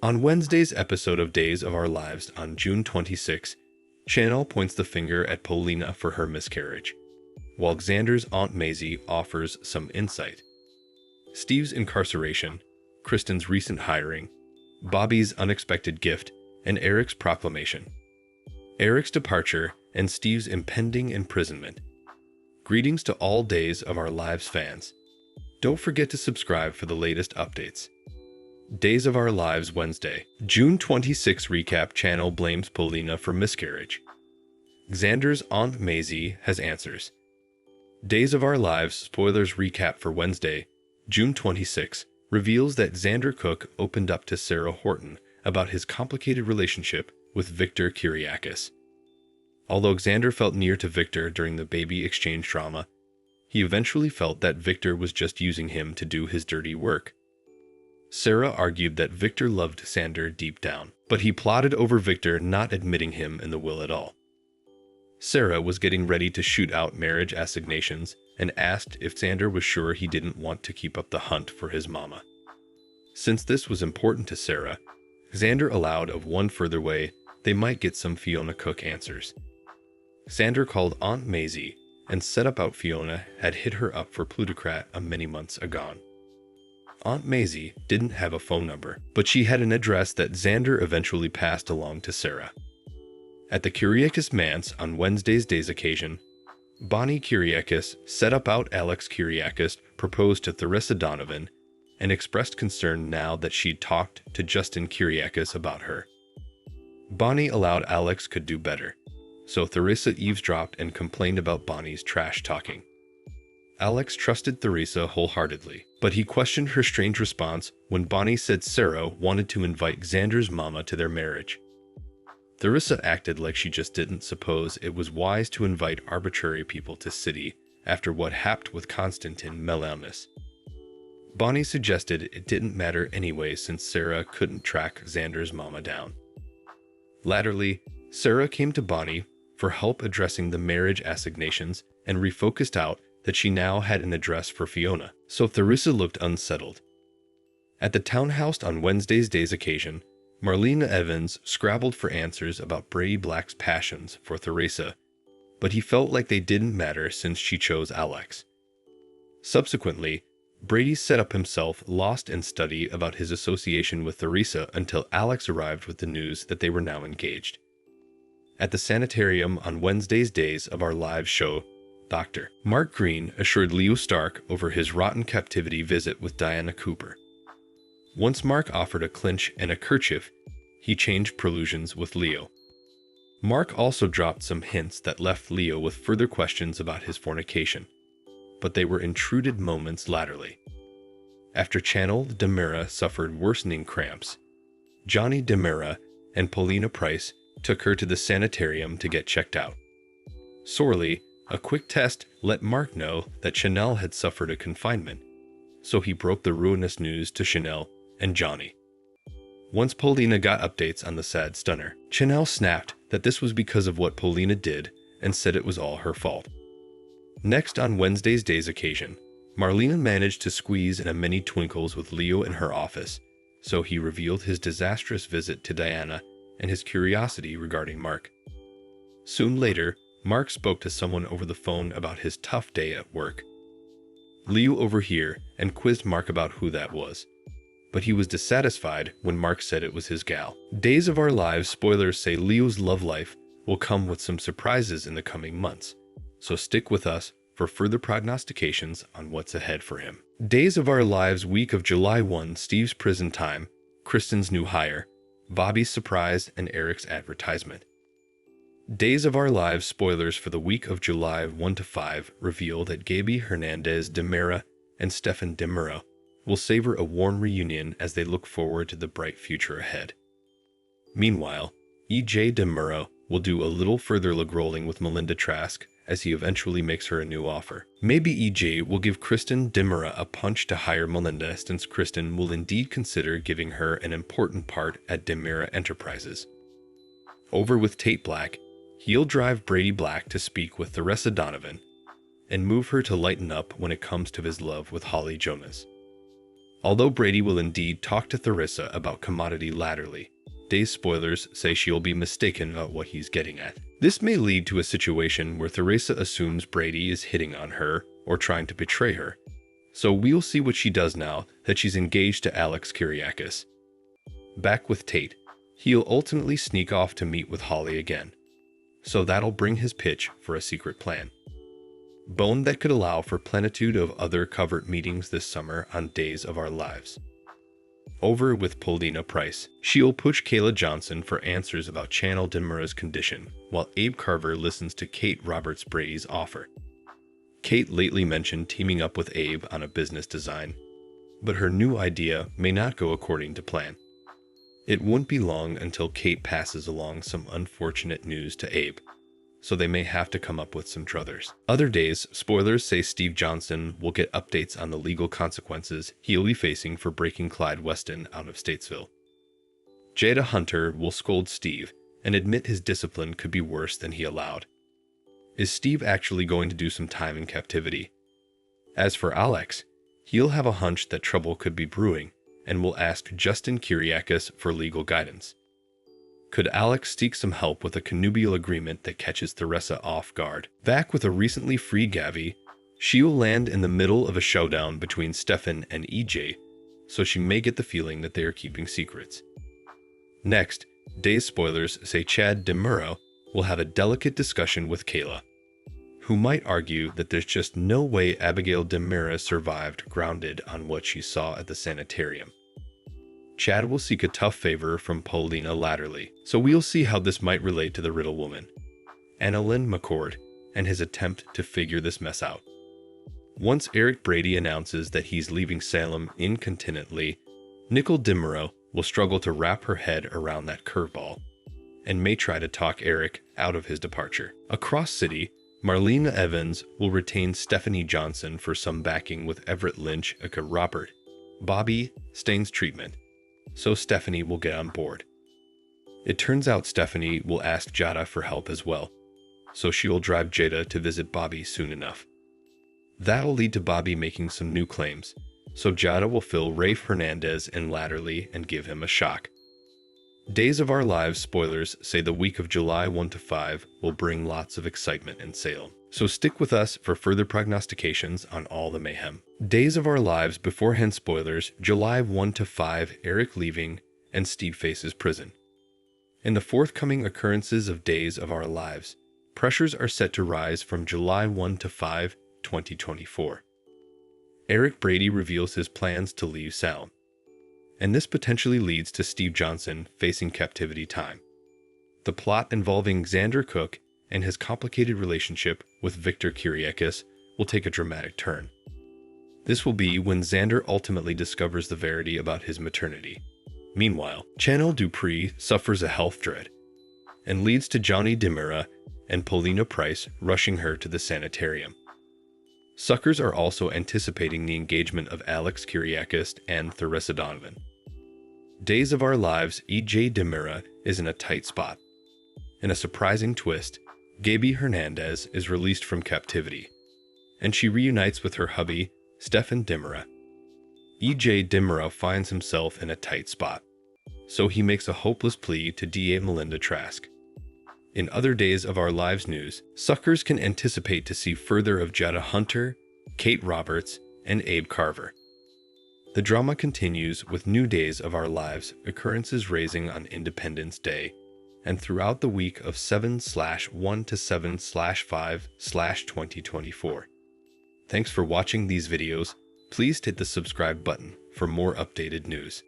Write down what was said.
On Wednesday's episode of Days of Our Lives on June 26, Chanel points the finger at Polina for her miscarriage, while Xander's Aunt Maisie offers some insight. Steve's incarceration, Kristen's recent hiring, Bobby's unexpected gift, and Eric's proclamation. Eric's departure and Steve's impending imprisonment. Greetings to all Days of Our Lives fans. Don't forget to subscribe for the latest updates. Days of Our Lives Wednesday, June 26 recap. Chanel blames Polina for miscarriage. Xander's Aunt Maisie has answers. Days of Our Lives spoilers recap for Wednesday, June 26, reveals that Xander Cook opened up to Sarah Horton about his complicated relationship with Victor Kiriakis. Although Xander felt near to Victor during the baby exchange drama, he eventually felt that Victor was just using him to do his dirty work. Sarah argued that Victor loved Xander deep down, but he plotted over Victor not admitting him in the will at all. Sarah was getting ready to shoot out marriage assignations and asked if Xander was sure he didn't want to keep up the hunt for his mama. Since this was important to Sarah, Xander allowed of one further way they might get some Fiona Cook answers. Xander called Aunt Maisie and set about Fiona had hit her up for plutocrat many months agone. Aunt Maisie didn't have a phone number, but she had an address that Xander eventually passed along to Sarah. At the Kiriakis manse on Wednesday's day's occasion, Bonnie Kiriakis set about Alex Kiriakis proposed to Theresa Donovan and expressed concern now that she'd talked to Justin Kiriakis about her. Bonnie allowed Alex could do better, so Theresa eavesdropped and complained about Bonnie's trash talking. Alex trusted Theresa wholeheartedly, but he questioned her strange response when Bonnie said Sarah wanted to invite Xander's mama to their marriage. Theresa acted like she just didn't suppose it was wise to invite arbitrary people to city after what happened with Konstantin Melanis. Bonnie suggested it didn't matter anyway since Sarah couldn't track Xander's mama down. Latterly, Sarah came to Bonnie for help addressing the marriage assignations and refocused out that she now had an address for Fiona, so Theresa looked unsettled. At the townhouse on Wednesday's day's occasion, Marlena Evans scrabbled for answers about Brady Black's passions for Theresa, but he felt like they didn't matter since she chose Alex. Subsequently, Brady set up himself lost in study about his association with Theresa until Alex arrived with the news that they were now engaged. At the sanitarium on Wednesday's Days of Our Lives show, Dr. Mark Green assured Leo Stark over his rotten captivity visit with Diana Cooper. Once Mark offered a clinch and a kerchief, he changed prelusions with Leo. Mark also dropped some hints that left Leo with further questions about his fornication, but they were intruded moments latterly. After Chanel DiMera suffered worsening cramps, Johnny DiMera and Paulina Price took her to the sanitarium to get checked out. Sorely, a quick test let Mark know that Chanel had suffered a confinement, so he broke the ruinous news to Chanel and Johnny. Once Paulina got updates on the sad stunner, Chanel snapped that this was because of what Paulina did and said it was all her fault. Next on Wednesday's day's occasion, Marlena managed to squeeze in a many twinkles with Leo in her office, so he revealed his disastrous visit to Diana and his curiosity regarding Mark. Soon later, Mark spoke to someone over the phone about his tough day at work. Leo overheard and quizzed Mark about who that was, but he was dissatisfied when Mark said it was his gal. Days of Our Lives spoilers say Leo's love life will come with some surprises in the coming months, so stick with us for further prognostications on what's ahead for him. Days of Our Lives week of July 1, Steve's prison time, Kristen's new hire, Bobby's surprise, and Eric's advertisement. Days of Our Lives spoilers for the week of July 1 to 5 reveal that Gaby Hernandez DiMera and Stefan DiMera will savor a warm reunion as they look forward to the bright future ahead. Meanwhile, E.J. DiMera will do a little further lug-rolling with Melinda Trask as he eventually makes her a new offer. Maybe E.J. will give Kristen DiMera a punch to hire Melinda since Kristen will indeed consider giving her an important part at DiMera Enterprises. Over with Tate Black, he'll drive Brady Black to speak with Theresa Donovan and move her to lighten up when it comes to his love with Holly Jonas. Although Brady will indeed talk to Theresa about commodity latterly, Days spoilers say she'll be mistaken about what he's getting at. This may lead to a situation where Theresa assumes Brady is hitting on her or trying to betray her. So we'll see what she does now that she's engaged to Alex Kyriakis. Back with Tate, he'll ultimately sneak off to meet with Holly again. So that'll bring his pitch for a secret plan. Bone that could allow for plenitude of other covert meetings this summer on Days of Our Lives. Over with Paulina Price, she'll push Kayla Johnson for answers about Chanel Demura's condition, while Abe Carver listens to Kate Roberts Brady's offer. Kate lately mentioned teaming up with Abe on a business design, but her new idea may not go according to plan. It won't be long until Kate passes along some unfortunate news to Abe, so they may have to come up with some druthers. Other days, spoilers say Steve Johnson will get updates on the legal consequences he'll be facing for breaking Clyde Weston out of Statesville. Jada Hunter will scold Steve and admit his discipline could be worse than he allowed. Is Steve actually going to do some time in captivity? As for Alex, he'll have a hunch that trouble could be brewing and will ask Justin Kyriakis for legal guidance. Could Alex seek some help with a connubial agreement that catches Theresa off guard? Back with a recently free Gavi, she'll land in the middle of a showdown between Stefan and EJ, so she may get the feeling that they are keeping secrets. Next, Days spoilers say Chad Demura will have a delicate discussion with Kayla, who might argue that there's just no way Abigail Demura survived grounded on what she saw at the sanitarium. Chad will seek a tough favor from Paulina latterly, so we'll see how this might relate to the Riddle Woman, Annalyn McCord, and his attempt to figure this mess out. Once Eric Brady announces that he's leaving Salem incontinently, Nicole Demura will struggle to wrap her head around that curveball, and may try to talk Eric out of his departure. Across city, Marlena Evans will retain Stephanie Johnson for some backing with Everett Lynch aka Robert. Bobby stains treatment, so Stephanie will get on board. It turns out Stephanie will ask Jada for help as well, so she will drive Jada to visit Bobby soon enough. That'll lead to Bobby making some new claims, so Jada will fill Rafe Hernandez in latterly and give him a shock. Days of Our Lives spoilers say the week of July 1 to 5 will bring lots of excitement in Salem. So stick with us for further prognostications on all the mayhem. Days of Our Lives beforehand spoilers, July 1 to 5, Eric leaving, and Steve faces prison. In the forthcoming occurrences of Days of Our Lives, pressures are set to rise from July 1 to 5, 2024. Eric Brady reveals his plans to leave Salem, and this potentially leads to Steve Johnson facing captivity time. The plot involving Xander Cook and his complicated relationship with Victor Kyriakis will take a dramatic turn. This will be when Xander ultimately discovers the verity about his maternity. Meanwhile, Chanel Dupree suffers a health dread and leads to Johnny Demura and Paulina Price rushing her to the sanitarium. Suckers are also anticipating the engagement of Alex Kyriakis and Theresa Donovan. Days of Our Lives, EJ Demura is in a tight spot. In a surprising twist, Gaby Hernandez is released from captivity, and she reunites with her hubby, Stefan Demura. EJ Demura finds himself in a tight spot, so he makes a hopeless plea to DA Melinda Trask. In other Days of Our Lives news, suckers can anticipate to see further of Jada Hunter, Kate Roberts, and Abe Carver. The drama continues with new Days of Our Lives occurrences raising on Independence Day and throughout the week of 7/1 to 7/5/2024. Thanks for watching these videos. Please hit the subscribe button for more updated news.